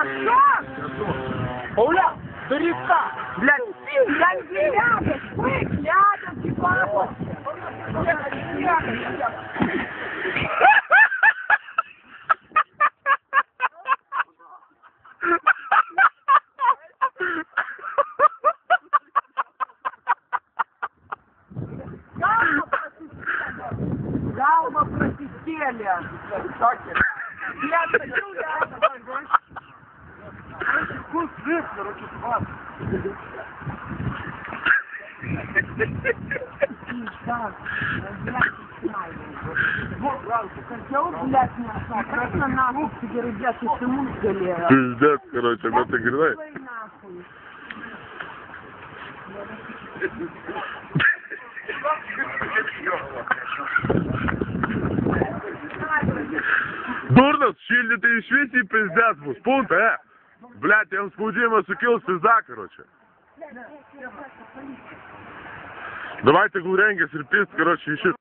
что? Пауля, старика! Блядь, рядом, прыг, рядом, типа! Галма просистели! Я хочу рядом, вкус жив, короче, спас. Хотел, блядь, не осталось. Просто нахуй тебе, ребят, если мускали. Пиздец, короче, на ты грязь. Дурно, щильни ты и швеции пиздец, спунт, Блядь, я спудимо сукил пизда, короче. Давайте гуреньги, серпист, короче, еще.